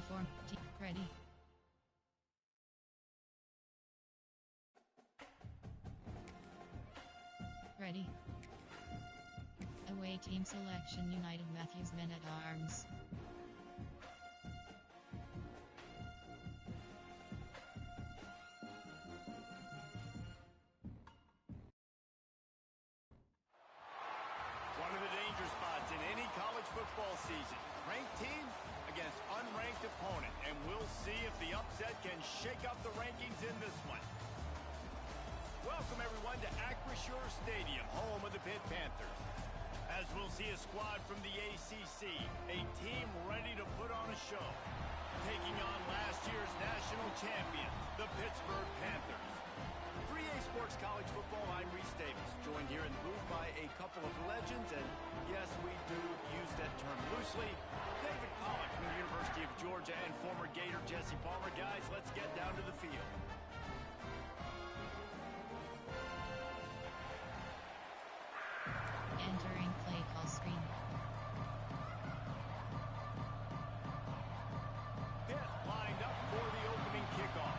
Form. Ready. Ready. Away team selection United Matthews men at arms. One of the danger spots in any college football season. Ranked team against unranked opponent. And we'll see if the upset can shake up the rankings in this one. Welcome everyone to Acrisure Stadium, home of the Pitt Panthers. As we'll see a squad from the ACC, a team ready to put on a show. Taking on last year's national champion, the Pittsburgh Panthers. 3A Sports College Football, I'm Reese Davis, joined here in the booth by a couple of legends, and yes, we do use that term loosely. David Pollack from the University of Georgia and former Gator Jesse Palmer. Guys, let's get down to the field. Entering play call screen. Pitt lined up for the opening kickoff.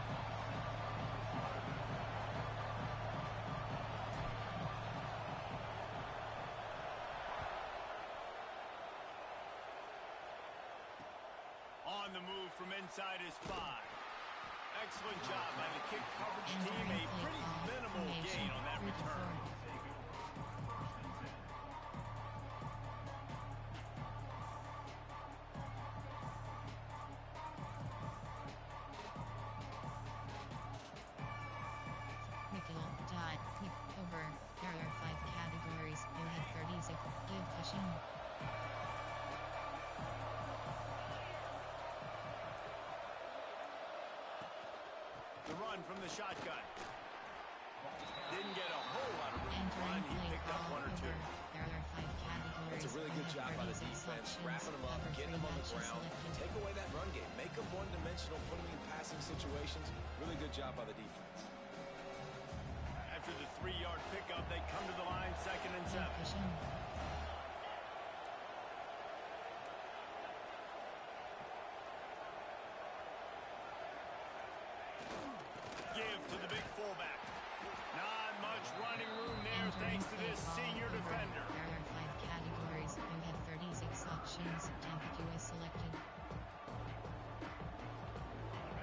On the move from inside his 5. Excellent job by the kick coverage team. A pretty minimal gain on that return. Over. There are 5 categories. You have 36. Give pushing. The run from the shotgun. Didn't get a whole lot of room to run. He picked up 1 or 2. There are 5 categories. That's a really good job by the defense, wrapping them up, getting them on the ground. Take away that run game. Make them one-dimensional, put them in passing situations. Really good job by the defense. After the 3-yard pickup, they come to the line, 2nd and 7. Give to the big fullback. Not much running room there thanks to this senior defender. There are 5 categories. You have 36 options. Ambiguous selected.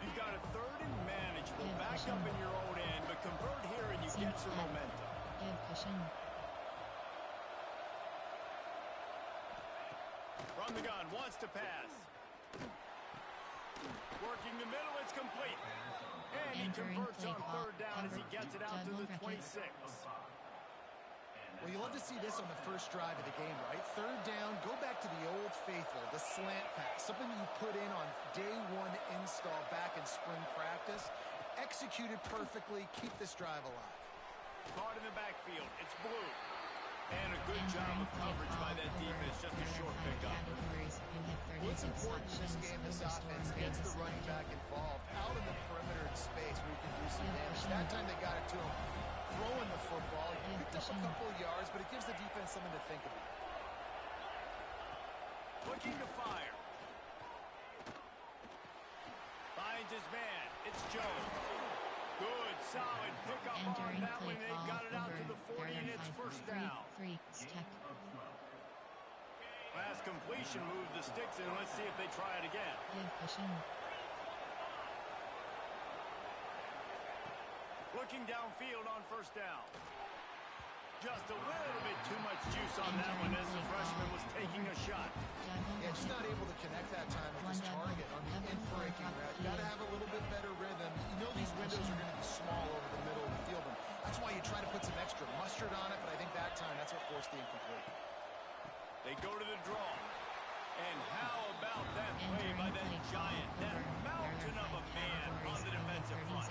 You've got a 3rd and manageable. Back up in your own end, but convert here and you get some momentum. Give cushion. From the gun, wants to pass. Working the middle, it's complete. And he converts on 3rd down as he gets it out to the 26. Well, you love to see this on the first drive of the game, right? 3rd down, go back to the old faithful, the slant pass, something you put in on day 1 install back in spring practice. Executed perfectly, keep this drive alive. Caught in the backfield, it's blue. And a good job of coverage by that defense, just a short pickup. What's important in this game, this offense gets the running back involved, out in the perimeter in space where you can do some damage. That time they got it to him, throwing the football. He picked up a couple of yards, but it gives the defense something to think about. Looking to fire. Finds his man, it's Jones. Good, solid pickup on that one. They got it out to the 40, and it's 1st down. Last completion, move the sticks in. Let's see if they try it again. Looking downfield on 1st down. Just a little bit too much juice on that one as the freshman was taking a shot. Yeah, just not able to connect that time with his target on the in-breaking route. Got to have a little bit better rhythm. You know these windows are going to be small over the middle of the field, and that's why you try to put some extra mustard on it, but I think that time that's what forced the incomplete. They go to the draw. And how about that play by that giant, that mountain of a man on the defensive front?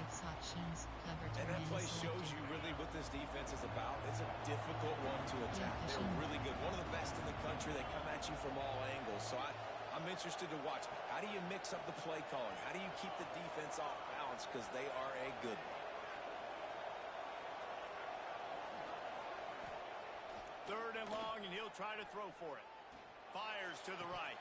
And that play shows you really what this defense is about. It's a difficult one to attack. They're really good. One of the best in the country. They come at you from all angles. So I'm interested to watch. How do you mix up the play calling? How do you keep the defense off balance? Because they are a good one. 3rd and long, and he'll try to throw for it. Fires to the right.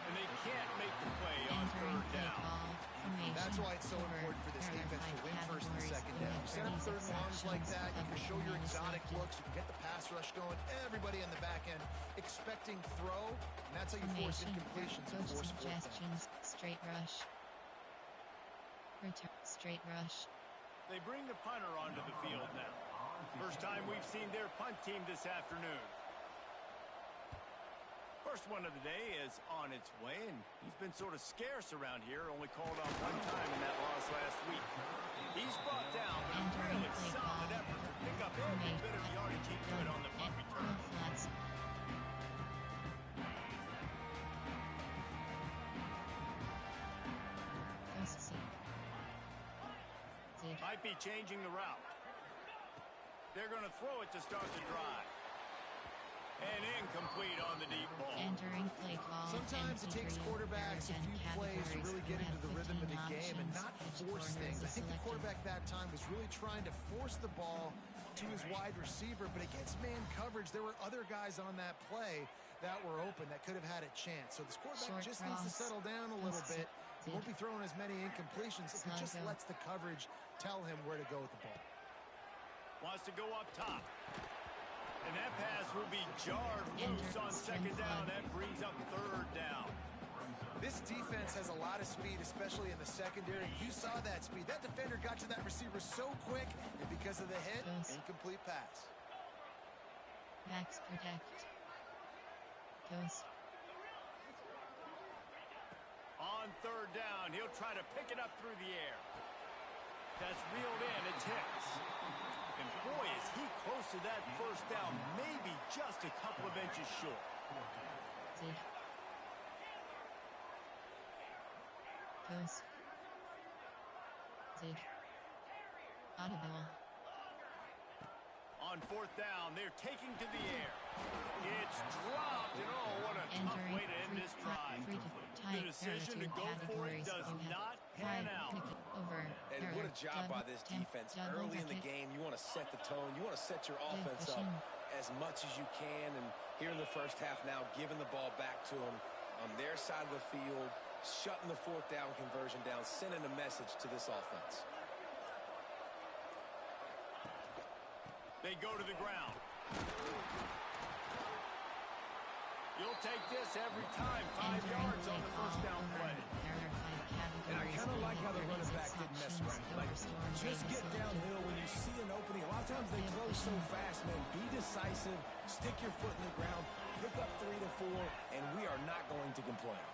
And they can't make the play on Entering third play down. call. Formation. That's why it's so important for this defense to win first and second down. You set up third and longs like that, you can show your exotic looks, you can get the pass rush going, everybody in the back end expecting throw, and that's how you force incompletions and force suggestions. Straight rush. Return. Straight rush. They bring the punter onto the field now. First time we've seen their punt team this afternoon. First one of the day is on its way, and he's been sort of scarce around here, only called on one time in that loss last week. He's brought down, but a really solid effort to pick up every bit of yardage he could on the punt return. Might be changing the route. They're going to throw it to start the drive. And incomplete on the deep ball. Entering play call. Sometimes it takes quarterbacks a few plays to really get into the rhythm of the game and not force things. I think the quarterback that time was really trying to force the ball to his wide receiver, but against man coverage, there were other guys on that play that were open that could have had a chance. So this quarterback just needs to settle down a little bit. He won't be throwing as many incompletions if he just lets the coverage tell him where to go with the ball. Wants to go up top. And that pass will be jarred loose on second down. That brings up third down. This defense has a lot of speed, especially in the secondary. You saw that speed. That defender got to that receiver so quick, and because of the hit, incomplete pass. Max protect. Goes. On third down, he'll try to pick it up through the air. That's reeled in. It's Hicks. And boy, is he close to that first down, maybe just a couple of inches short. Goes. Audible. On fourth down, they're taking to the air. It's dropped, and oh, what a tough way to end this drive. The decision to go for it does not pan out. And what a job by this defense. Early in the game, you want to set the tone. You want to set your offense up as much as you can. And here in the first half now, giving the ball back to them on their side of the field, shutting the fourth down conversion down, sending a message to this offense. They go to the ground. You'll take this every time. 5 yards on the first down play. And I kind of like how the running back didn't mess around. Like, just get downhill when you see an opening. A lot of times they close so fast, man. Be decisive. Stick your foot in the ground. Pick up 3 to 4, and we are not going to complain.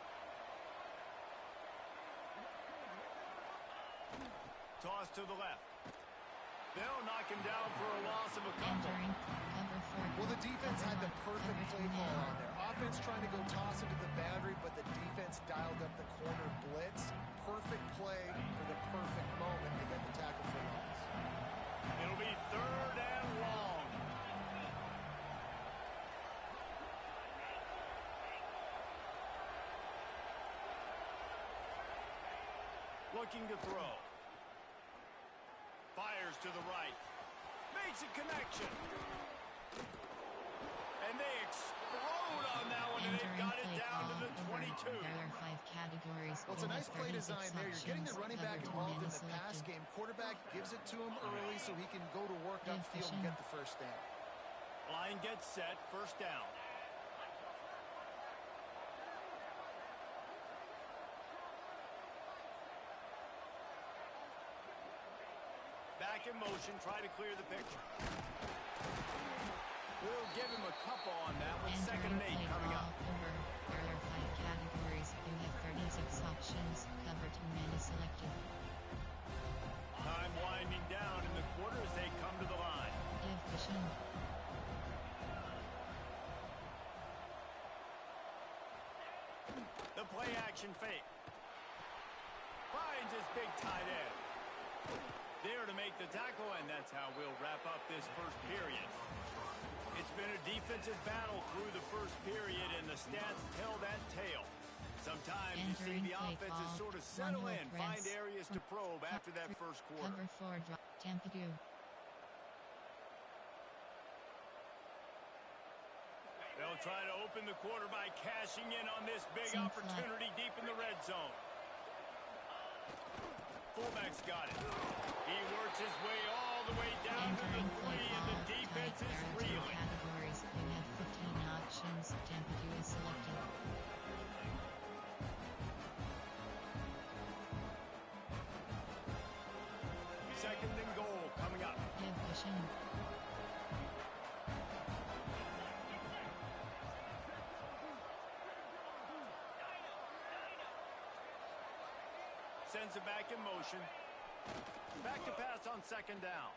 Toss to the left. They'll knock him down for a loss of a couple. Well, the defense had the perfect play call on there. Offense trying to go toss it to the boundary, but the defense dialed up the corner blitz. Perfect play for the perfect moment to get the tackle for loss. It'll be third and long. Looking to throw. Fires to the right. Makes a connection. And they explode on that one, and they've got it down to the 22. Well, it's a nice play design there. You're getting the running back involved in the pass game. Quarterback gives it to him early so he can go to work upfield and get the first down. Line gets set. First down. Back in motion, try to clear the picture. We'll give him a couple on that one. Second and 8 coming up. There are 5 categories. You have 36 options. Cover 2 men is selected. Time winding down in the quarter as they come to the line. Division. The play action fake. Finds his big tight end. There to make the tackle, and that's how we'll wrap up this first period. It's been a defensive battle through the first period, and the stats tell that tale. Sometimes you see the offenses sort of settle in, find areas to probe after that first quarter. Cover 4 drop. Tampa 2. They'll They'll try to open the quarter by cashing in on this big SilK. opportunity deep in the red zone. Fullback's got it. He works his way all the way down to the 3, and the defense is reeling. Categories. You have 15 options. Temperature is selected. Second and goal coming up. Division. Sends it back in motion. Back to pass on second down.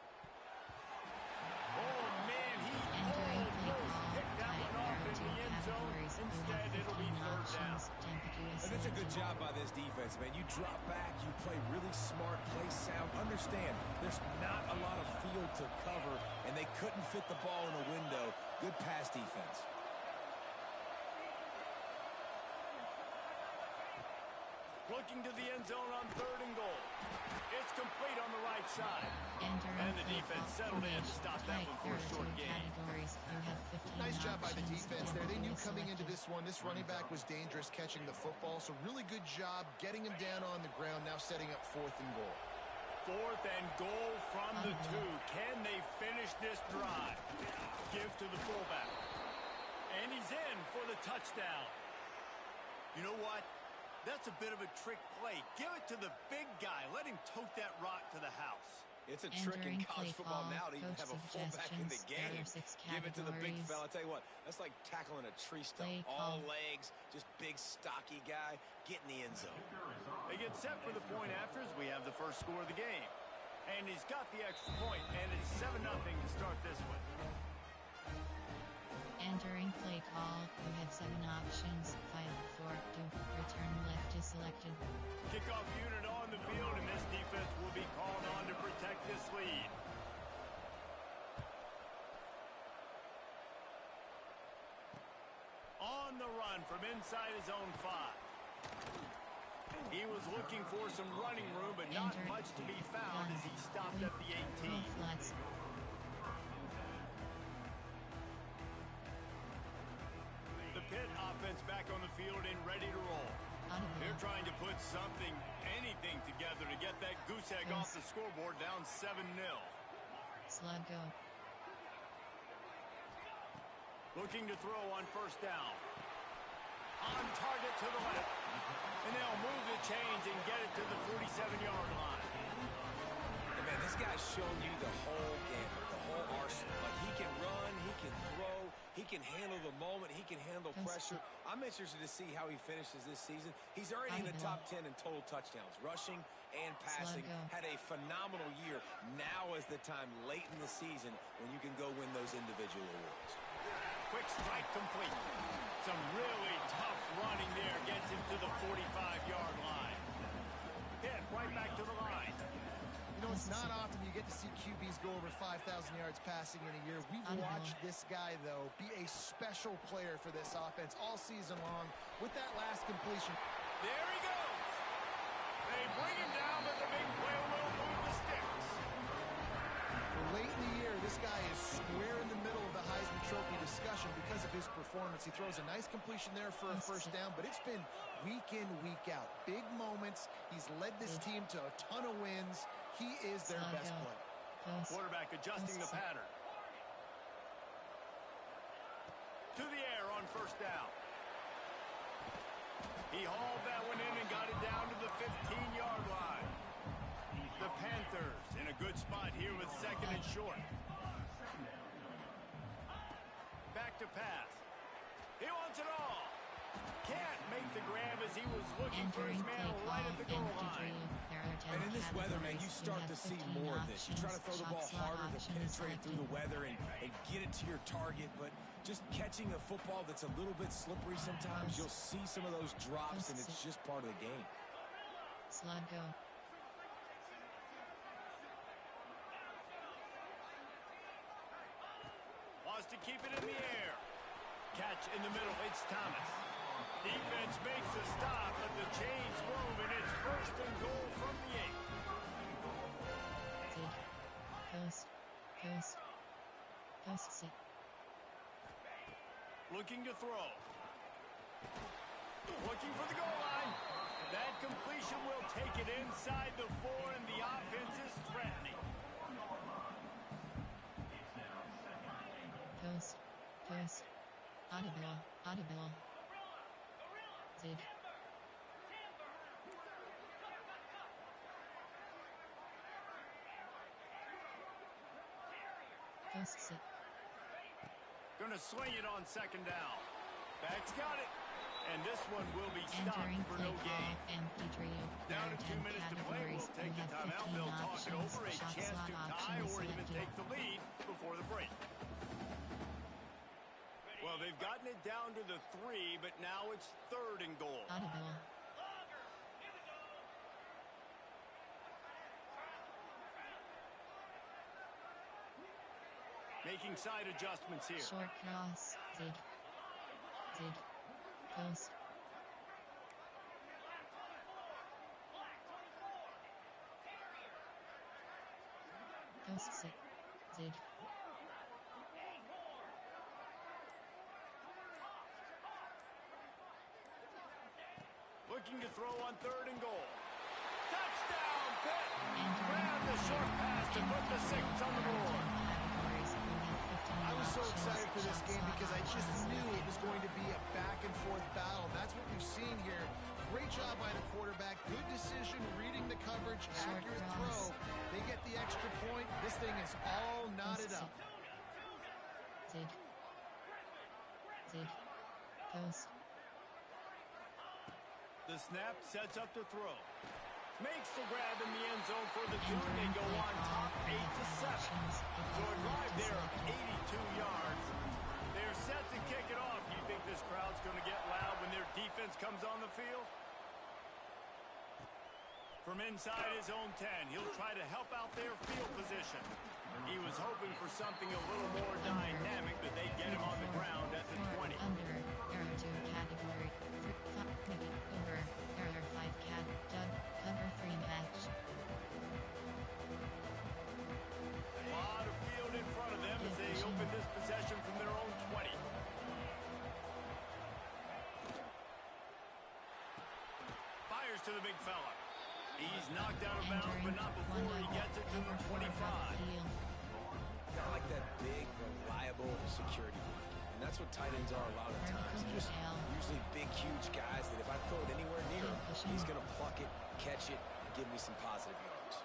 Oh, man, he almost picked that one off in the end zone. Instead, it'll be third down. And it's a good job by this defense, man. You drop back, you play really smart, play sound. Understand, there's not a lot of field to cover, and they couldn't fit the ball in a window. Good pass defense. Looking to the end zone on third and goal. It's complete on the right side. And the defense settled in to stop that one for a short gain. Nice job by the defense there. They knew coming into this one, this running back was dangerous catching the football. So really good job getting him down on the ground, now setting up fourth and goal. Fourth and goal from the 2. Can they finish this drive? Give to the fullback. And he's in for the touchdown. You know what? That's a bit of a trick play. Give it to the big guy. Let him tote that rock to the house. It's a trick in college football now to even have a fullback in the game. Give it to the big fella. I'll tell you what, that's like tackling a tree stump. All legs, just big, stocky guy. Get in the end zone. They get set for the point after as we have the first score of the game. And he's got the extra point, and it's 7-0 to start this one. Entering play call, you have 7 options. 5, 4, 2, return left is selected. Kickoff unit on the field, and this defense will be called on to protect this lead. On the run from inside his own 5. He was looking for some running room, but not much to be found as he stopped at the 18. The Pitt offense back on the field and ready to roll. They're trying to put something, anything together to get that goose egg off the scoreboard down 7-0. Slug go. Looking to throw on first down. On target to the left. And they'll move the chains and get it to the 47-yard line. And man, this guy's shown you the whole game, the whole arsenal. Like, he can run, he can throw, he can handle the moment, he can handle pressure. I'm interested to see how he finishes this season. He's already in the top 10 in total touchdowns, rushing and passing. Had a phenomenal year. Now is the time late in the season when you can go win those individual awards. Quick strike complete. Some really tough running there. Gets him to the 45-yard line. Hit right back to the line. You know, it's not often you get to see QBs go over 5,000 yards passing in a year. We've watched this guy, though, be a special player for this offense all season long with that last completion. There he goes. They bring him down, but the big play will move the sticks. Late in the year, this guy is square in the middle of the Heisman Trophy discussion because of his performance. He throws a nice completion there for a first down, but it's been week in, week out. Big moments. He's led this team to a ton of wins. He is their best player. Quarterback adjusting the pattern. To the air on first down. He hauled that one in and got it down to the 15-yard line. The Panthers in a good spot here with second and short. Back to pass. He wants it all. Can't make the grab as he was looking for his man right at the goal line. And in this weather, man, you start to see more of this. You try to throw the ball harder to penetrate through the weather and get it to your target, but just catching a football that's a little bit slippery sometimes, you'll see some of those drops, and it's just part of the game. Slug go. Wants to keep it in the air. Catch in the middle. It's Thomas. Defense makes a stop, but the chains move, and it's first and goal from the 8. Coast. Looking to throw. Looking for the goal line. That completion will take it inside the 4, and the offense is threatening. Coast. Audible. Zig. Coast. Gonna swing it on second down. Back's got it. And this one will be stopped Entering for play no call gain. MP3 Down to 2 10 minutes to play. categories. We'll take You the have timeout. 15 They'll talk it options. over. A Shot chance slot to tie options or even selected. take the lead before the break. Well, they've gotten it down to the 3, but now it's 3rd and goal. Audible. Making side adjustments here. Short cross. Zig. Coast. Coast. Zig. Looking to throw on 3rd and goal. Touchdown, Pitt! Entering Grab the short pass to put the 6 on the board. categories. You have 15 I was so options. excited for this Shot game slot because I just options knew it selected. was going to be a back-and-forth battle. That's what we've seen here. Great job by the quarterback. Good decision, reading the coverage, Short accurate cross. throw. They get the extra point. This thing is all knotted up. Zig. Coast. The snap sets up the throw. Makes the grab in the end zone for the 2, and they go on top 8-7. So a drive there of 82 yards. They're set to kick it off. Do you think this crowd's going to get loud when their defense comes on the field? From inside his own 10, he'll try to help out their field position. He was hoping for something a little more dynamic, but they get him on the ground at the 20. Under. Error 2 category. Over. Error 5 cat. Cover 3 match. A lot of field in front of them as they open this possession from their own 20. Fires to the big fella. He's knocked out of bounds, but not before he gets it to the 25. I like that big, reliable security blanket. And that's what tight ends are a lot of times. Just usually big, huge guys that if I throw it anywhere near him, he's going to pluck it, catch it, and give me some positive yards.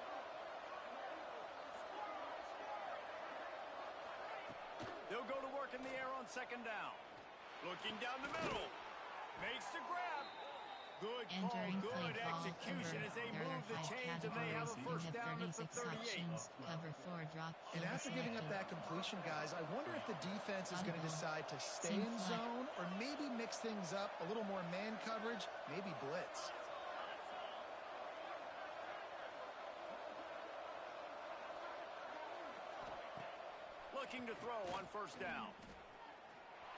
They'll go to work in the air on second down. Looking down the middle. Makes the grab. Good call, Entering play good call. execution Over. as they There move are the 5 chains and they have a categories. first You down have at the 36 38. options. Cover 4 drop. And Field after giving up selected. that completion, guys, I wonder if the defense is going to Audible. decide to stay Seam in flat. zone or maybe mix things up, a little more man coverage, maybe blitz. Looking to throw on first down.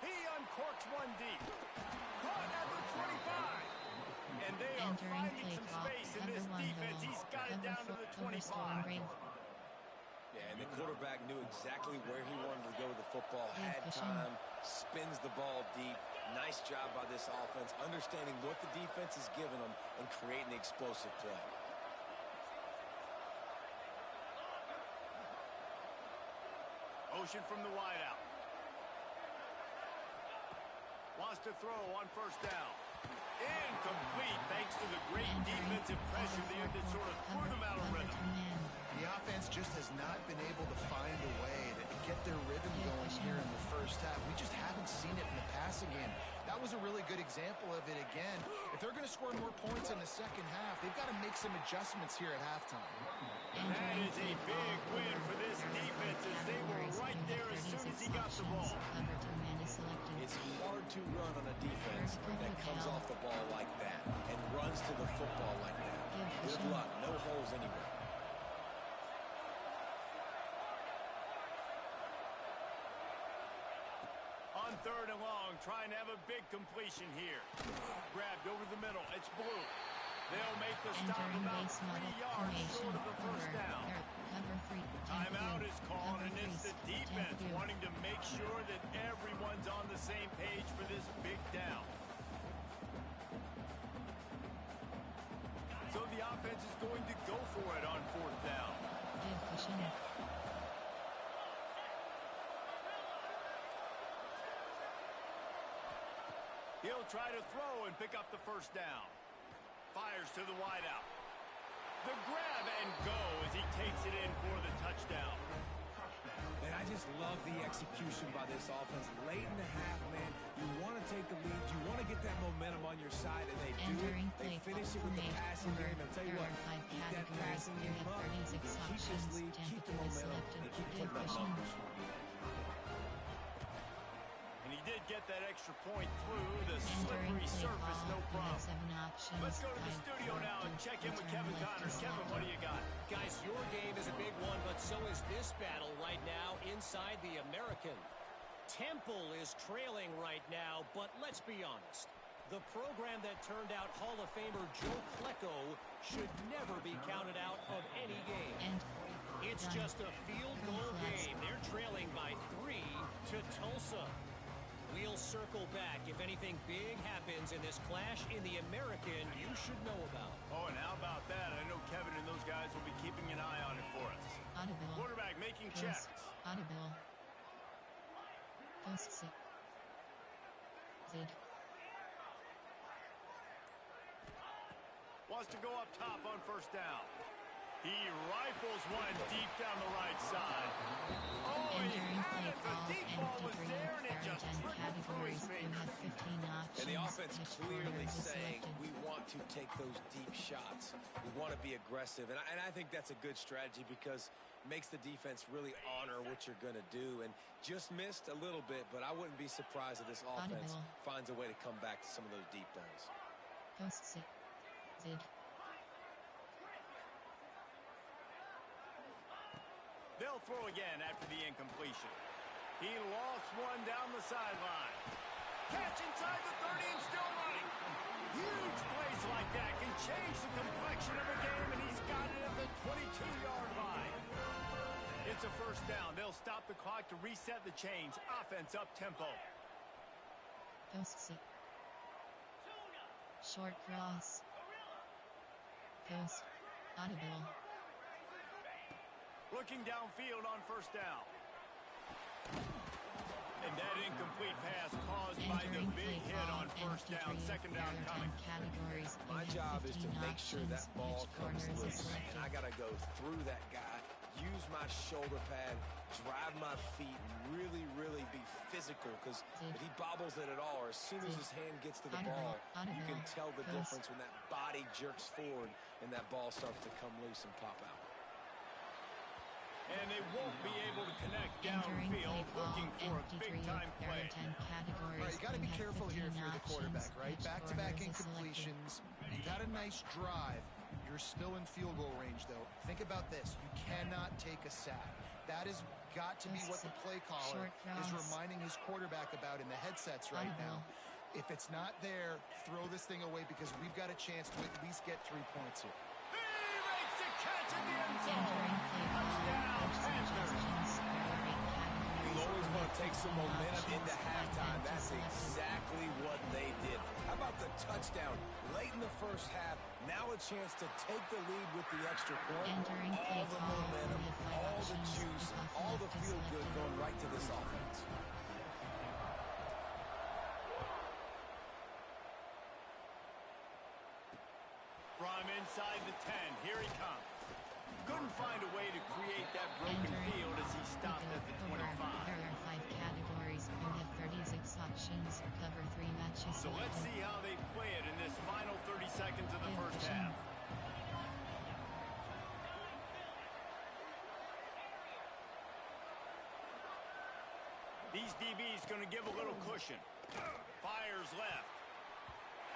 He uncorks one deep. Caught at the 25. And they are Entering finding play some call. space in this Cover 1 defense. goal. He's got it Cover down to 4 the over storm 25. rate. Yeah, and the quarterback knew exactly where he wanted to go with the football, Good had pushing. time, spins the ball deep. Nice job by this offense, understanding what the defense is giving them and creating the explosive play. Motion from the wideout. Wants to throw on first down. Incomplete thanks to the great defensive pressure there that sort of threw them out of rhythm. The offense just has not been able to find a way to get their rhythm going here in the first half. We just haven't seen it in the passing game. That was a really good example of it again. If they're going to score more points in the second half, they've got to make some adjustments here at halftime. That is a big win for this defense as they were right there as soon as he got the ball. It's hard to run on a defense that comes off the ball like that and runs to the football like that. Good luck. No holes anywhere. On third and long, trying to have a big completion here. Grabbed over the middle. It's Blue. They'll make the stop Entering about base 3 model yards formation. short of the first Over. down. Cover 3. Timeout is called, and it's the defense 10-2. wanting to make sure that everyone's on the same page for this big down. So the offense is going to go for it on 4th down. Give cushion. He'll try to throw and pick up the first down. Fires to the wideout. The grab and go as he takes it in for the touchdown. And I just love the execution by this offense. Late in the half, man, you want to take the lead. You want to get that momentum on your side, and they do it. They finish it with the passing game. I'll tell you what, keep that passing game up. Keep this lead, keep the momentum, and keep putting up numbers. And he did get that extra point through the slippery surface, no problem. Let's go to the studio now and check in with Kevin Connors. Kevin, what do you got? Guys, your game is a big one, but so is this battle right now inside the American. Temple is trailing right now, but let's be honest. The program that turned out Hall of Famer Joe Klecko should never be counted out of any game. And it's just a field goal game. They're trailing by 3 to Tulsa. We'll circle back if anything big happens in this clash in the American you should know about. Oh, and how about that? I know Kevin and those guys will be keeping an eye on it for us. Audible. Quarterback making checks. Audible. Post Zid. Wants to go up top on 1st down. He rifles one deep down the right side. Oh, he had it. The deep ball was there, and it just trickled through his fingers. And the offense clearly saying we want to take those deep shots. We want to be aggressive. And I think that's a good strategy because it makes the defense really honor what you're going to do. And just missed a little bit, but I wouldn't be surprised if this offense finds a way to come back to some of those deep balls. Post Zid. They'll throw again after the incompletion. He lost one down the sideline. Catch inside the 30 and still running. Huge plays like that can change the complexion of a game, and he's got it at the 22-yard line. It's a 1st down. They'll stop the clock to reset the chains. Offense up tempo. Post Zid. Short cross. Post. Audible. Looking downfield on 1st down. And that incomplete pass caused by the big hit on 1st down. 2nd down coming. My job is to make sure that ball comes loose. And I got to go through that guy, use my shoulder pad, drive my feet, and really, really be physical. Because if he bobbles it at all, or as soon as his hand gets to the ball, you can tell the difference when that body jerks forward and that ball starts to come loose and pop out. And they won't be able to connect downfield, looking for a big-time play. All right, you got to be careful here if you're the quarterback, right? Back-to-back incompletions. You've had a nice drive. You're still in field goal range, though. Think about this. You cannot take a sack. That has got to be what the play caller is reminding his quarterback about in the headsets right now. If it's not there, throw this thing away because we've got a chance to at least get 3 points here. He makes the catch in the end zone. Touchdown, Panthers. You always want to take some momentum into halftime. That's exactly what they did. How about the touchdown late in the 1st half? Now a chance to take the lead with the extra point. All the momentum, all the juice, all the feel-good going right to this offense. From inside the 10, here he comes. Couldn't find a way to create that broken field as he stopped at the 25. There are 5 categories. You have 36 options. Cover 3 matches. So let's see how they play it in this final 30 seconds of the 1st half. These DBs going to give a little cushion. Fires left.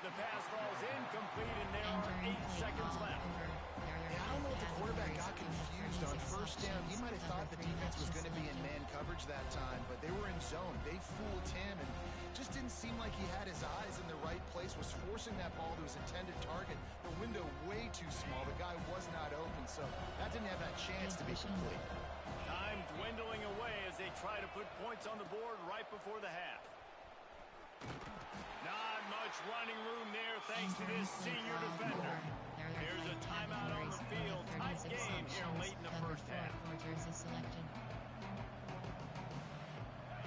The pass falls incomplete, and there are 8 seconds left. Yeah, I don't know if the quarterback got confused on first down. He might have thought the defense was going to be in man coverage that time, but they were in zone. They fooled him and just didn't seem like he had his eyes in the right place, was forcing that ball to his intended target. The window way too small. The guy was not open, so that didn't have that chance to be complete. Time dwindling away as they try to put points on the board right before the half. Not much running room there thanks to this senior defender. Here's a timeout on the field. Tight game here late in the first half.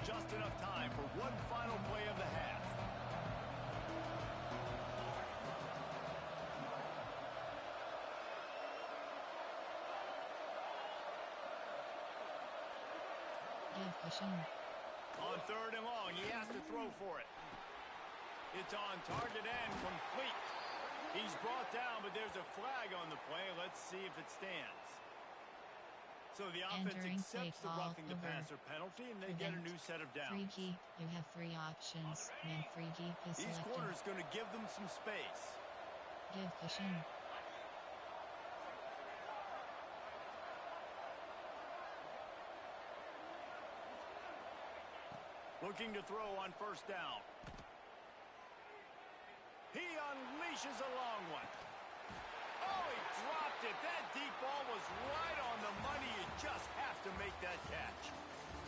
Just enough time for one final play of the half. On third and long, he has to throw for it. It's on target and complete. He's brought down, but there's a flag on the play. Let's see if it stands. So the offense accepts the roughing the passer penalty, and they get a new set of downs. Freaky, you have 3 options. Man, freaky is These selected. corners going to give them some space. Give cushion. Looking to throw on first down. He unleashes a long one. Oh, he dropped it. That deep ball was right on the money. You just have to make that catch.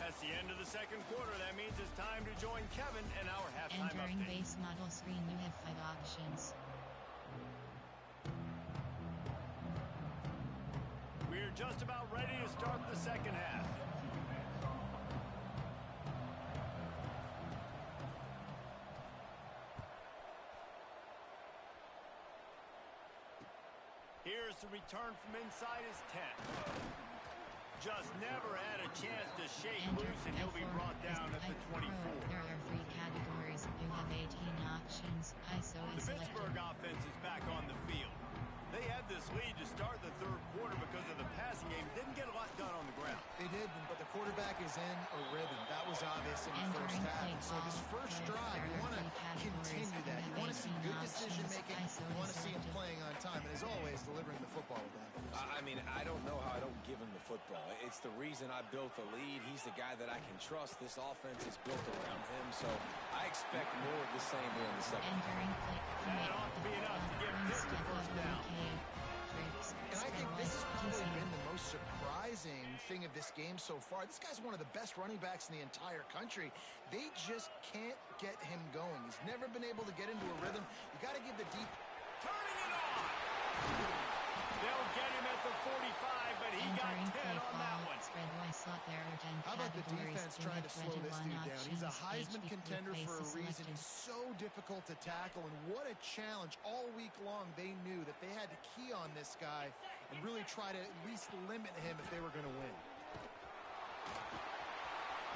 That's the end of the second quarter. That means it's time to join Kevin and our halftime Entering update. base model screen, you have 5 options. We're just about ready to start the second half. Here's the return from inside his 10. Just never had a chance to shake loose, and he'll be brought down at the 24. There are 3 categories. You have 18 options. ISO The is selected. Pittsburgh offense is back on the field. They had this lead to start the third quarter because of the passing game. Didn't get a lot done on the ground. They did, but the quarterback is in a rhythm. That was obvious in the first half. So this first drive, you want to continue that. You want to see good decision-making. You want to see him playing on time. And as always, delivering the football with that. I mean, I don't know how I don't give him the football. It's the reason I built the lead. He's the guy that I can trust. This offense is built around him, so I expect more of the same here in the second half. Entering play. That ought to be enough to give Pitt the first down. And I think this has probably been the most surprising thing of this game so far. This guy's one of the best running backs in the entire country. They just can't get him going. He's never been able to get into a rhythm. You got to give the deep. Turning it on! They'll get him at the 45, but he got 10 on that one. How about the defense trying to slow this dude down? He's a Heisman contender for a reason. He's so difficult to tackle, and what a challenge. All week long, they knew that they had to key on this guy and really try to at least limit him if they were going to win.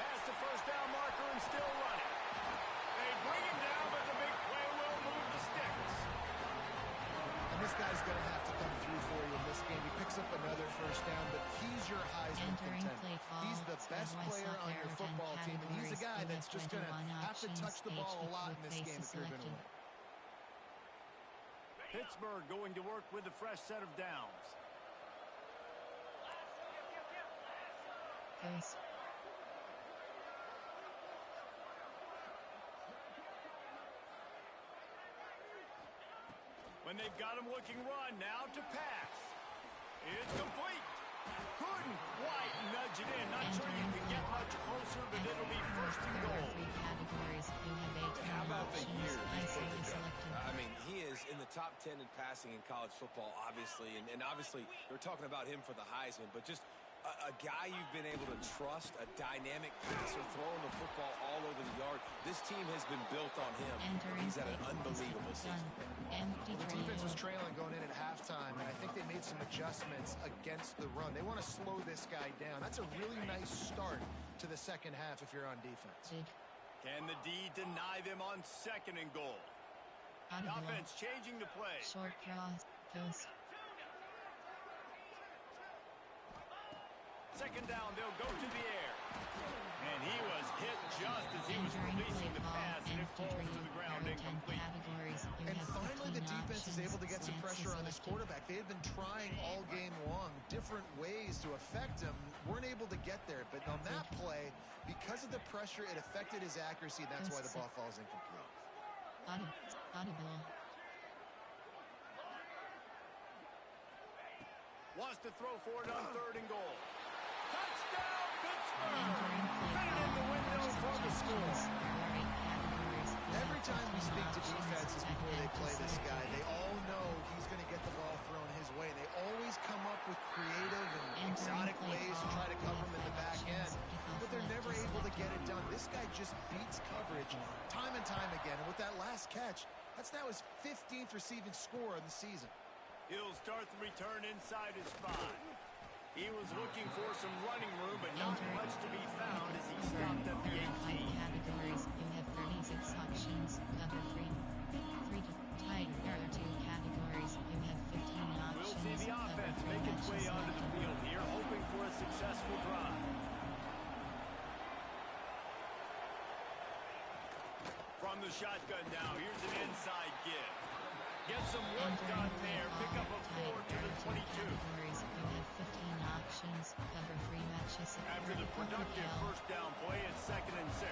Past the first down marker and still running. They bring him down, but the big play will move the sticks. And this guy's going to have to come through for you in this game. He picks up another first down, but he's your Heisman contender. He's the best player on your football team, and he's a guy that's just going to have to touch the ball a lot in this game if you're going to win. Pittsburgh going to work with a fresh set of downs. Goes. When they've got him looking run, now to pass. It's complete. Couldn't quite nudge it in. Not sure you can get much closer, but it'll be first and goal. How about the year he's put together? I mean, he is in the top 10 in passing in college football, obviously. And obviously, we're talking about him for the Heisman, but just a guy you've been able to trust, a dynamic passer, throwing the football all over the yard. This team has been built on him. He's had an unbelievable season. The defense was trailing going in at halftime, and I think they made some adjustments against the run. They want to slow this guy down. That's a really nice start to the second half if you're on defense. Can the D deny them on second and goal? The offense changing the play. Short cross. Goes. Second down, they'll go to the air. And he was hit just as he was releasing the pass, and it falls to the ground incomplete. And finally, the defense is able to get some pressure on this quarterback. They had been trying all game long, different ways to affect him, weren't able to get there. But on that play, because of the pressure, it affected his accuracy. That's why the ball falls incomplete. Audible. Wants to throw for it on 3rd and goal. Touchdown, Pittsburgh! Fit it in the window for the score. Every time we speak to defenses before they play this guy, they all know he's going to get the ball thrown his way. They always come up with creative and exotic ways to try to cover him in the back end, but they're never able to get it done. This guy just beats coverage time and time again, and with that last catch, that's now his 15th receiving score of the season. He'll start the return inside his 5. He was looking for some running room, but not much to be found as he stopped at the 18. Categories. You have 36 options. Cover 3. 3 to tight. There are 2 categories. You have 15 options. We'll see the offense make its way onto the field here, hoping for a successful drive. From the shotgun now, here's an inside give. Get some work done there. Pick up a 4 to the 22. You have 15 options. Cover 3 matches. After the productive first down play, it's 2nd and 6.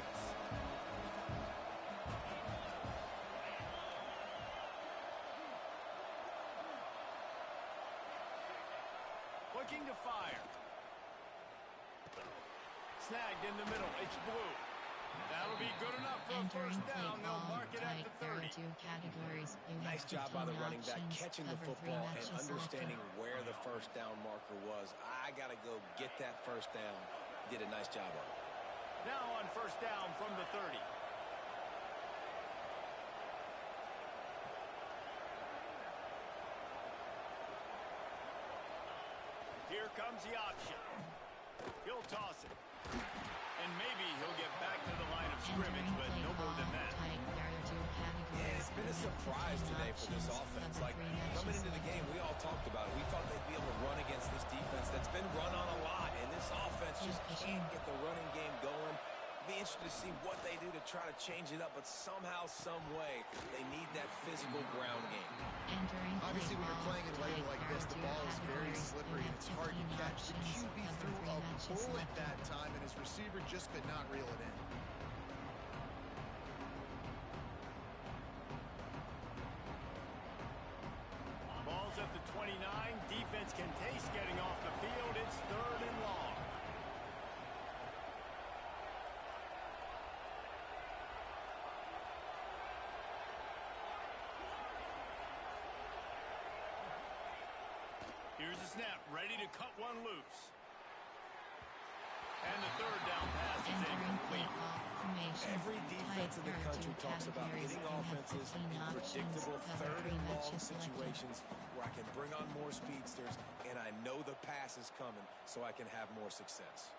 Looking to fire. Snagged in the middle. It's blue. That'll be good enough for a first down. They'll mark it at the 30. Nice job by the running back catching the football and understanding where the first down marker was. I got to go get that first down. Did a nice job of it. Now on first down from the 30. Here comes the option. He'll toss it. And maybe he'll get back to the line of scrimmage, but no more than that. Yeah, it's been a surprise today for this offense. Like, coming into the game, we all talked about it. We thought they'd be able to run against this defense that's been run on a lot, and this offense just can't get the running game going. Be interested to see what they do to try to change it up, but somehow, some way, they need that physical ground game. Obviously, when you're playing in weather like this, the ball is very slippery and it's hard to catch. The QB threw a bullet that time, and his receiver just could not reel it in. Ball's at the 29. Defense can taste getting off the field. It's 3rd and long. Here's a snap, ready to cut one loose. And the 3rd down pass is incomplete. Every defense in the country talks about getting offenses in predictable 3rd and long situations where I can bring on more speedsters and I know the pass is coming so I can have more success.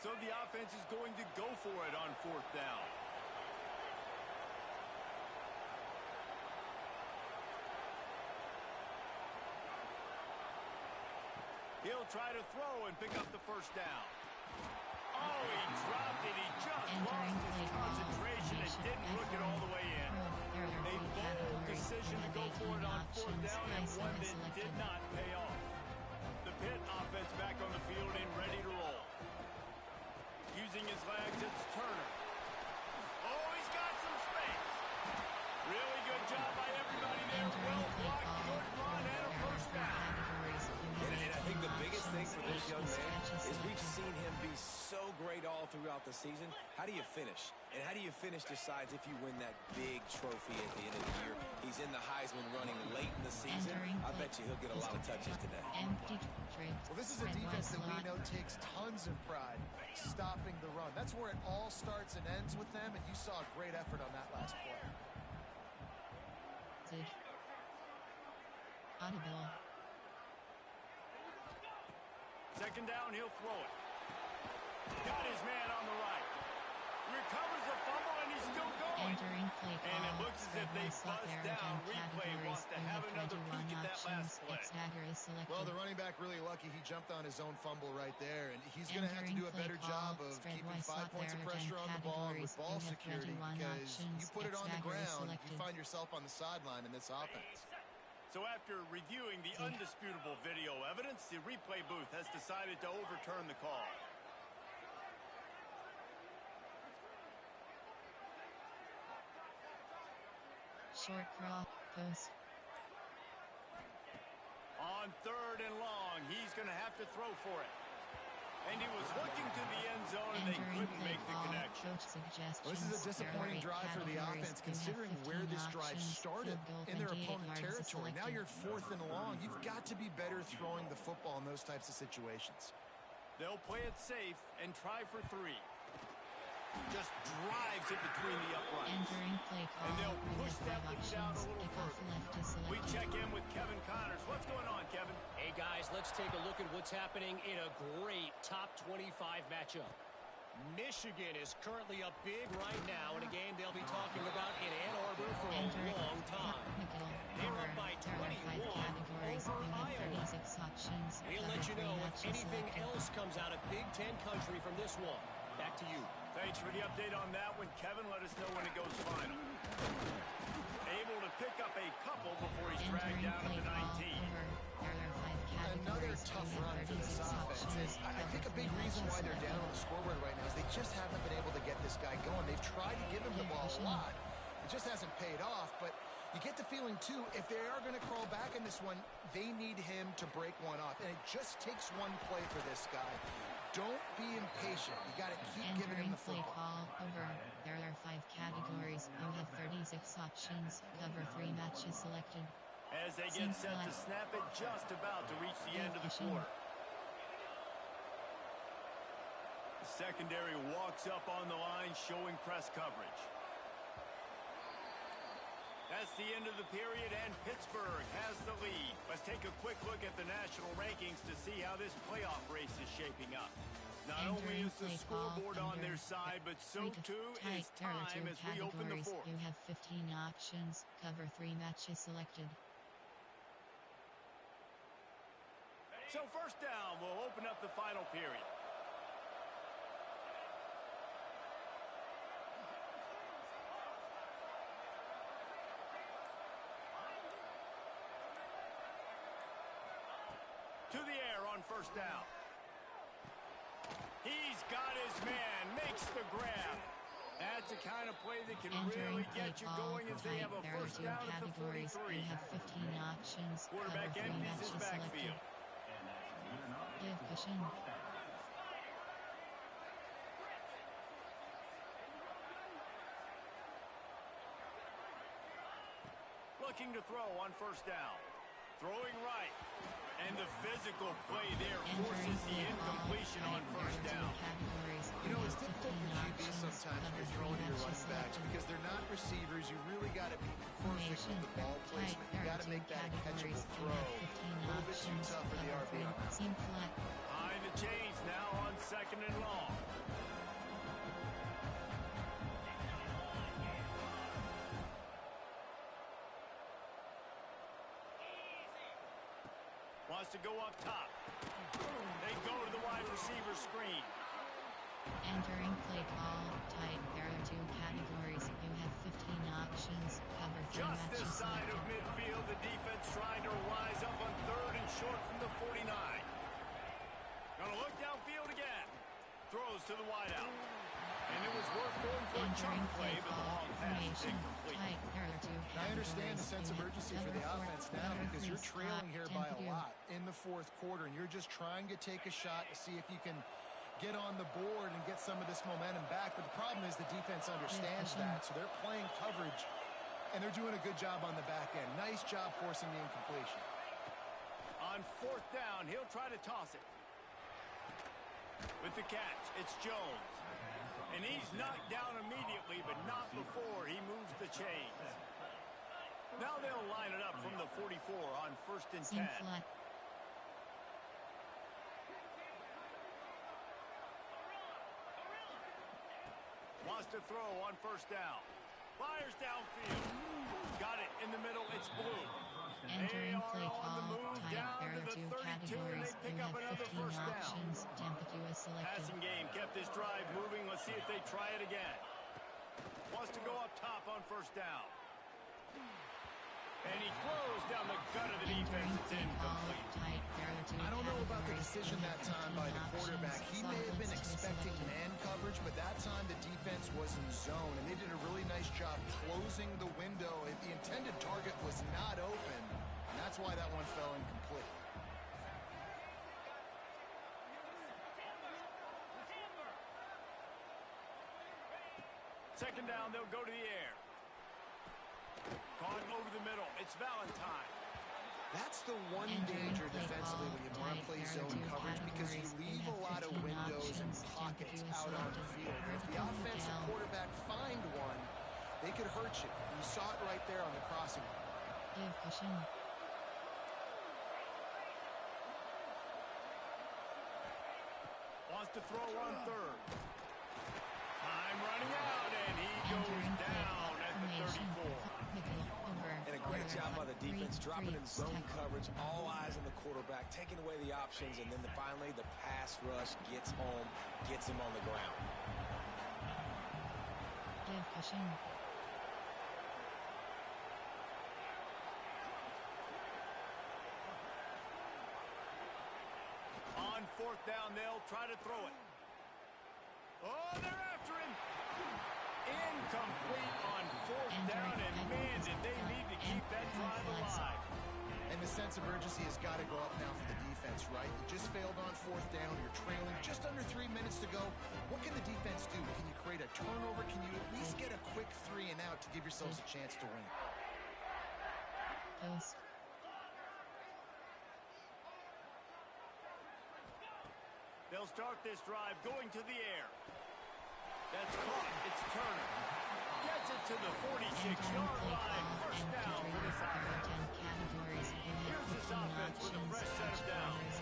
So the offense is going to go for it on 4th down. He'll try to throw and pick up the first down. Oh, he dropped it. He just lost his concentration and didn't look it all the way in. A bold decision to go for it on 4th down and one that did not pay off. The Pitt offense back on the field and ready to roll. Using his legs, it's Turner. Oh, he's got some space. Really good job by everybody there. Well blocked, good run, and a first down. And I think the biggest thing for this young man is we've seen him be so great all throughout the season. How do you finish? And how do you finish decides if you win that big trophy at the end of the year. He's in the Heisman running late in the season. I bet you he'll get a lot of touches today. Well, this is a defense that we know takes tons of pride stopping the run. That's where it all starts and ends with them, and you saw a great effort on that last play. Audible. 2nd down, he'll throw it. Got his man on the right. Recovers the fumble, and he's still going. play call. And it looks as if they buzzed down. Replay wants to have another peek at that last play. Well, the running back really lucky. He jumped on his own fumble right there, and he's going to have to do a better job of keeping 5 points of pressure on the ball and with ball security, because you put it on the ground, you find yourself on the sideline in this offense. So after reviewing the undisputable video evidence, the replay booth has decided to overturn the call. Short cross, post. On 3rd and long, he's going to have to throw for it. And he was looking to the end zone, and they couldn't make the connection. Well, this is a disappointing drive for the offense, considering where this drive started in their opponent territory. Now you're 4th and long. You've got to be better throwing the football in those types of situations. They'll play it safe and try for 3. Just drives it between the uprights. And they'll push that lead out a little further. We check in with Kevin Connors. What's going on, Kevin? Hey, guys, let's take a look at what's happening in a great top 25 matchup. Michigan is currently up big right now in a game they'll be talking about in Ann Arbor for a long time. They're up by 21 over Iowa. We'll let you know if anything else comes out of Big Ten country from this one. Back to you. Thanks for the update on that one, Kevin. Let us know when it goes final. Able to pick up a couple before he's dragged down at the 19. Another tough run for this offense. I think a big reason why they're down on the scoreboard right now is they just haven't been able to get this guy going. They've tried to give him the ball a lot. It just hasn't paid off, but you get the feeling, too, if they are going to crawl back in this one, they need him to break one off. And it just takes one play for this guy. Don't be impatient. You got to keep giving him the football. Over. There are 5 categories. You have 36 options. Cover 3 matches selected. As they get set to snap it, just about to reach the end of the quarter. The secondary walks up on the line, showing press coverage. That's the end of the period, and Pittsburgh has the lead. Let's take a quick look at the national rankings to see how this playoff race is shaping up. Not only is the scoreboard on their side, but so too is time as we open the 4th. You have 15 options. Cover 3 matches selected. So first down, we'll open up the final period. To the air on first down. He's got his man, makes the grab. That's the kind of play that can really get you going as they have a first down at the 43. You have 15 options. Quarterback empties his backfield. Give cushion. Looking to throw on first down. Throwing right. And the physical play there forces the incompletion on first down. You know, it's difficult for QBs sometimes when you're throwing to your running backs because they're not receivers. You really got to be perfect with the ball placement. You got to make that a catchable throw. A little bit too tough for the RB. Behind the chains now on 2nd and long. Wants to go up top. They go to the wide receiver screen. Entering play call. Tight. There are 2 categories. You have 15 options. Cover 3 Just matches this side of midfield, the defense trying to rise up on 3rd and short from the 49. Gonna look downfield again. Throws to the wideout. And it was worth going for a chunk play, but the long pass is incomplete. I understand the sense of urgency for the offense now because you're trailing here by a lot in the 4th quarter, and you're just trying to take a shot to see if you can get on the board and get some of this momentum back. But the problem is the defense understands that, so they're playing coverage, and they're doing a good job on the back end. Nice job forcing the incompletion. On 4th down, he'll try to toss it. With the catch, it's Jones. And he's knocked down immediately, but not before he moves the chains. Now they'll line it up from the 44 on 1st and 10. Wants to throw on first down. Fires downfield. Got it in the middle. It's blue. Entering play on the call, move type, down to BearrR the 2 32, and categories. they pick You up have another 15 first down. options. ncaa selected. Passing game kept this drive moving. Let's see if they try it again. Wants to go up top on first down. And he throws down the gut of the defense. It's incomplete. I don't know about the decision that time by the quarterback. He may have been expecting man coverage, but that time the defense was in zone, and they did a really nice job closing the window. The intended target was not open, and that's why that one fell incomplete. Second down, they'll go to the air. Caught over the middle. It's Valentine. That's the one danger defensively when you want to play zone coverage, because you leave a lot of windows and pockets out on the field. And if the offensive quarterback find one, they could hurt you. You saw it right there on the crossing. Wants to throw on third. Time running out, and he goes down at the 34. And a great job by the defense, dropping in zone coverage, all eyes on the quarterback, taking away the options, and then finally the pass rush gets home, gets him on the ground. On fourth down, they'll try to throw it. Oh, they're after him. Incomplete on fourth down, and man, did they need to keep that drive alive. And the sense of urgency has got to go up now for the defense, right? You just failed on fourth down. You're trailing just under 3 minutes to go. What can the defense do? Can you create a turnover? Can you at least get a quick 3 and out to give yourselves a chance to win? They'll start this drive going to the air. That's caught. It's Turner. Gets it to the 46-yard line. First down for this offense. Here's this offense with a fresh set of downs.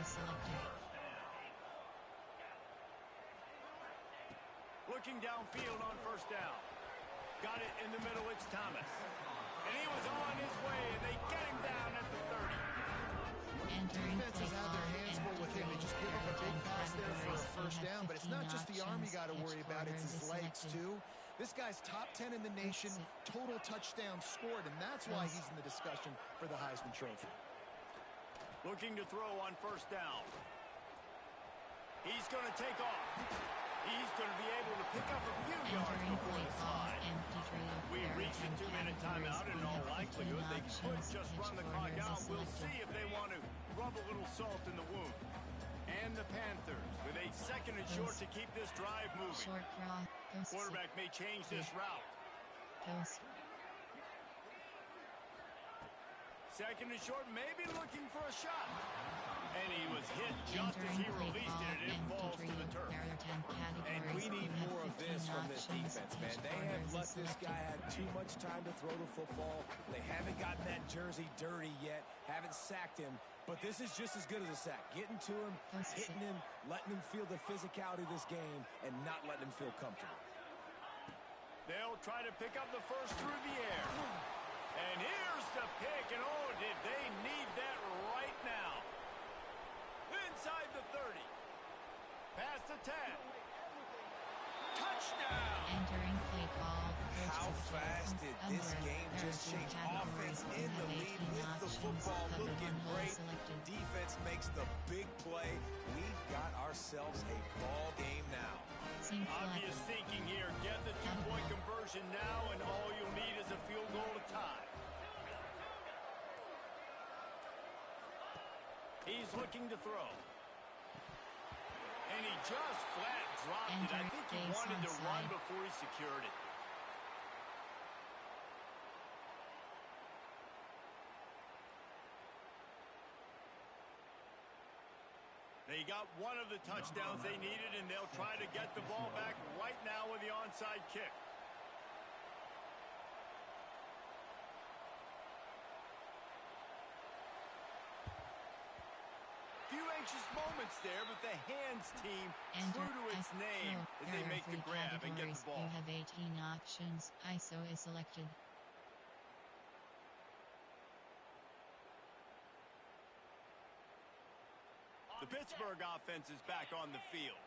Looking downfield on first down. Got it in the middle. It's Thomas. And he was on his way, and they get him down at the 30. Defense has had their hands full with him. They just give up a big pass there for a first down, but it's not just the arm you got to worry about. It's his legs, too. This guy's top 10 in the nation, total touchdowns scored, and that's why he's in the discussion for the Heisman Trophy. Looking to throw on first down. He's going to take off. He's going to be able to pick up a few yards before the slide. We've reached a 2-minute timeout, and in all likelihood, they could just run the clock out. We'll see if they want to rub a little salt in the wound. And the Panthers with a second and short to keep this drive moving. Quarterback may change this route. Second and short, maybe looking for a shot. And he was hit just as he released it, and it falls to the turf. And we need more of this from this defense, man. They have let this guy have too much time to throw the football. They haven't gotten that jersey dirty yet, haven't sacked him. But this is just as good as a sack. Getting to him, hitting him, letting him feel the physicality of this game, and not letting him feel comfortable. They'll try to pick up the first through the air. And here's the pick, and oh, did they need that right now. Inside the 30. Past the 10. Touchdown! Entering play call. How fast did this game just change? Offense in the lead with the football, looking great. Defense makes the big play. We've got ourselves a ball game now. Obvious thinking here. Get the two-point conversion now, and all you'll need is a field goal to tie. He's looking to throw. And he just flat dropped it. I think he wanted to run before he secured it. They got one of the touchdowns they needed, and they'll try to get the ball back right now with the onside kick. Few anxious moments there, but the hands team true to its name as they make the grab and get the ball. You have 18 options, ISO is selected. The Pittsburgh offense is back on the field.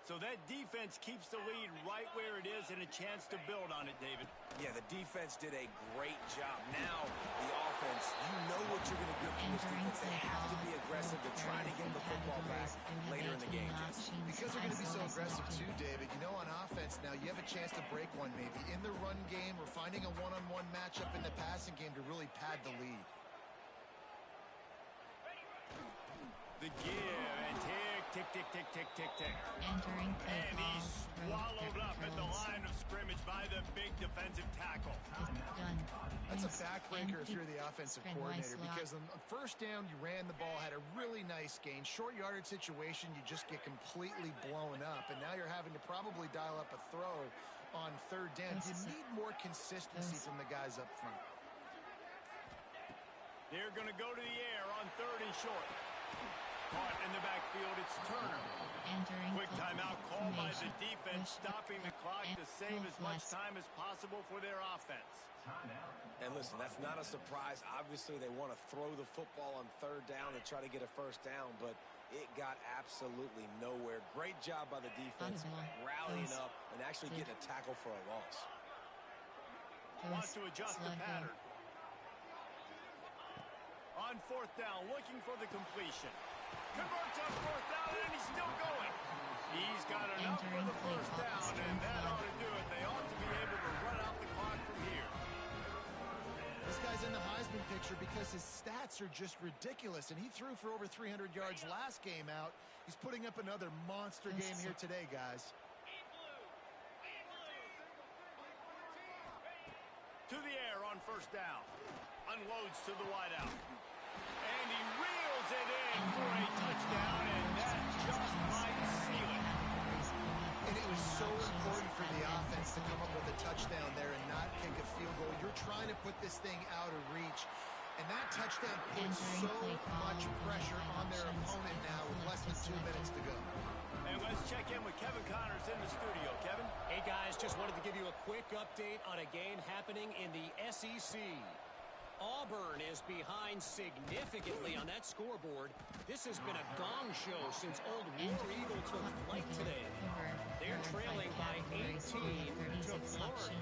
So that defense keeps the lead right where it is and a chance to build on it, David. Yeah, the defense did a great job. Now, the offense, you know what you're going to get from this defense. They have to be aggressive to try to get the football back later in the game, Jesse. Because they're going to be so aggressive too, David. You know, on offense now, you have a chance to break one maybe. In the run game or finding a one-on-one matchup in the passing game to really pad the lead. The give and tick, tick, tick, tick, tick, tick. Entering play And call. he's swallowed up at the line of scrimmage by the big defensive tackle. Done. That's a backbreaker if you're the offensive coordinator, because on first down, you ran the ball, had a really nice gain. Short yardage situation, you just get completely blown up, and now you're having to probably dial up a throw on third down. You need more consistency from the guys up front. They're going to go to the air on third and short. Caught in the backfield, it's Turner. Entering Quick timeout called by the formation. defense, stopping the clock to save as much Plus. time as possible for their offense. And listen, that's not a surprise. Obviously, they want to throw the football on third down and try to get a first down, but it got absolutely nowhere. Great job by the defense, rallying up and actually getting a tackle for a loss. Wants to adjust the pattern. On fourth down, looking for the completion. Converts on fourth down, and he's still going. He's got enough for the first down, and that ought to do it. They ought to be able to run out the clock from here. This guy's in the Heisman picture because his stats are just ridiculous, and he threw for over 300 yards last game out. He's putting up another monster game here today, guys. To the air on first down. Unloads to the wideout. And he reels it in for a touchdown, and that just might seal it. And it was so important for the offense to come up with a touchdown there and not kick a field goal. You're trying to put this thing out of reach, and that touchdown puts so much pressure on their opponent now with less than 2 minutes to go. And let's check in with Kevin Connors in the studio. Kevin? Hey, guys, just wanted to give you a quick update on a game happening in the SEC. Auburn is behind significantly on that scoreboard. This has been a gong show since Old War Eagle took flight today. They're trailing by 18 to Florida.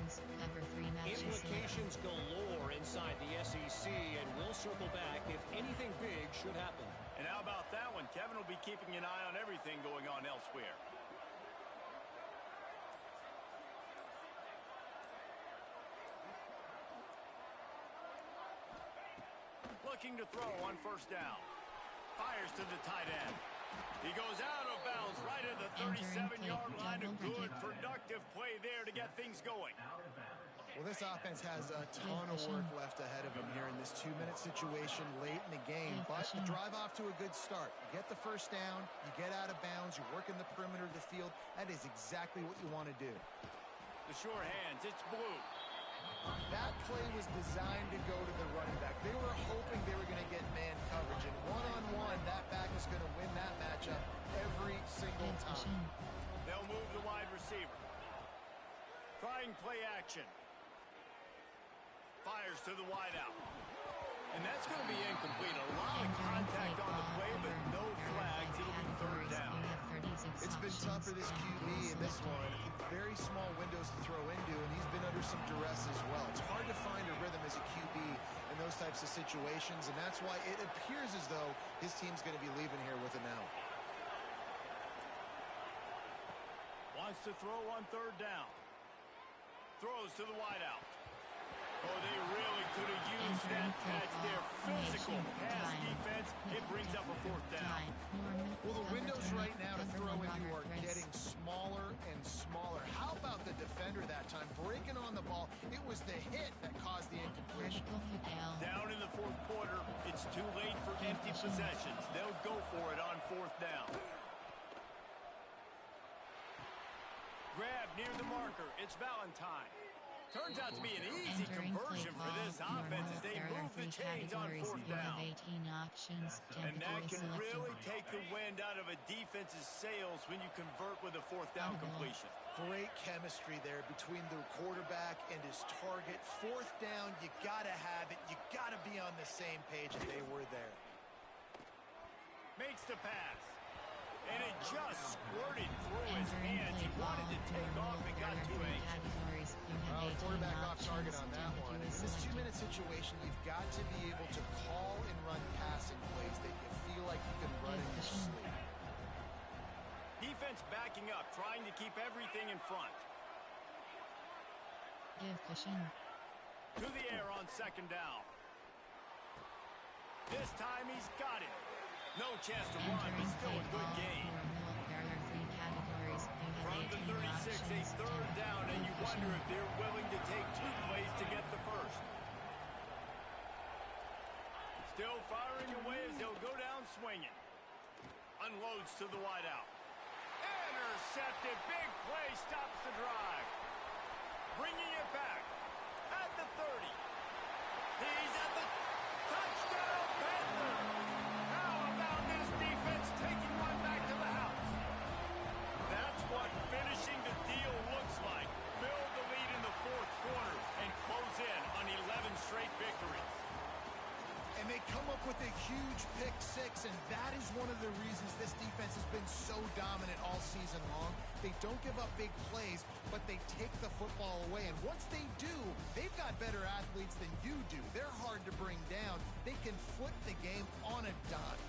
Implications galore inside the SEC, and we'll circle back if anything big should happen. And how about that one? Kevin will be keeping an eye on everything going on elsewhere. Looking to throw on first down. Fires to the tight end. He goes out of bounds right at the 37-yard line. A good, productive play there to get things going. Well, this offense has a ton of work left ahead of them here in this 2-minute situation late in the game. But you drive off to a good start. You get the first down. You get out of bounds. You work in the perimeter of the field. That is exactly what you want to do. The sure hands. It's Blue. That play was designed to go to the running back. They were hoping they were going to get man coverage. And one-on-one, that back is going to win that matchup every single time. They'll move the wide receiver. Trying play action. Fires to the wideout. And that's going to be incomplete. A lot of contact on the play, but no flags. It'll be third down. It's been tough for this QB in this one. Very small windows to throw into, and he's been under some duress as well. It's hard to find a rhythm as a QB in those types of situations, and that's why it appears as though his team's going to be leaving here with an out. Wants to throw on third down. Throws to the wideout. Oh, they really could have used that catch there. Physical pass defense. It brings up a fourth down. Well, the windows right now to throw into are getting smaller and smaller. How about the defender that time? Breaking on the ball. It was the hit that caused the incompletion. Down in the fourth quarter, it's too late for empty possessions. They'll go for it on fourth down. Grab near the marker. It's Valentine. Turns out to be an easy conversion for this offense as they move the chains on fourth down. And that can really take the wind out of a defense's sails when you convert with a fourth down completion. great chemistry there between the quarterback and his target. Fourth down, you gotta have it. You gotta be on the same page, and they were there. Makes the pass. And it just squirted through his hands. He wanted to take off and got too anxious. Quarterback off target on that one. In this 2-minute situation, you've got to be able to call and run passing plays that you feel like you can run in your sleep. Defense backing up, trying to keep everything in front. Give cushion. To the air on second down. This time he's got it. No chance to run, but still a good gain. From the 36, a third down, and you wonder if they're willing to take 2 plays to get the first. Still firing away as they'll go down swinging. Unloads to the wideout. Intercepted. Big play stops the drive. Bringing it back at the 30. He's at the touchdown, Panthers. How about this defense taking one back to the house? That's what finishing the deal looks like. Build the lead in the fourth quarter and close in on 11 straight victories. And they come up with a huge pick six, and that is one of the reasons this defense has been so dominant all season long. They don't give up big plays, but they take the football away. And once they do, they've got better athletes than you do. They're hard to bring down. They can flip the game on a dime.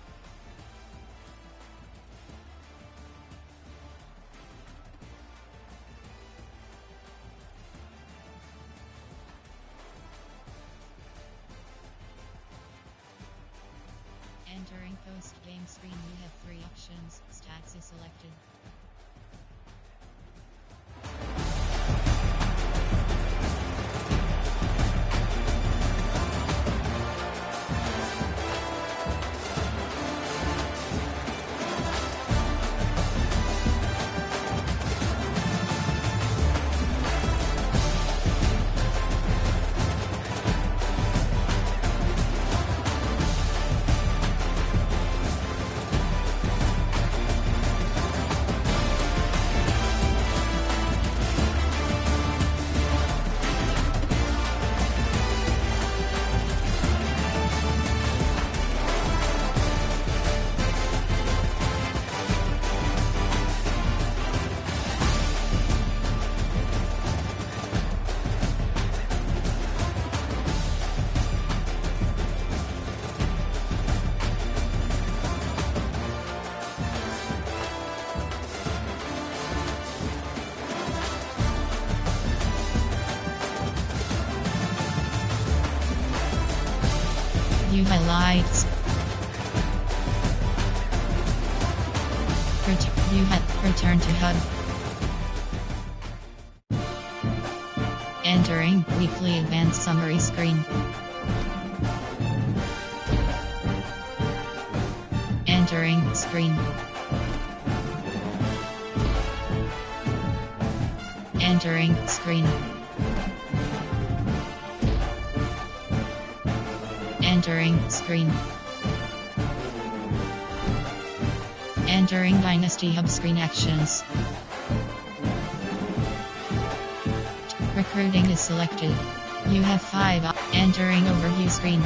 Entering post-game screen, you have 3 options. Stats is selected. View highlights. Return to hub. Entering weekly advanced summary screen. Entering screen. Entering screen. Entering screen. Entering Dynasty Hub screen actions. Recruiting is selected. You have 5 entering overview screen.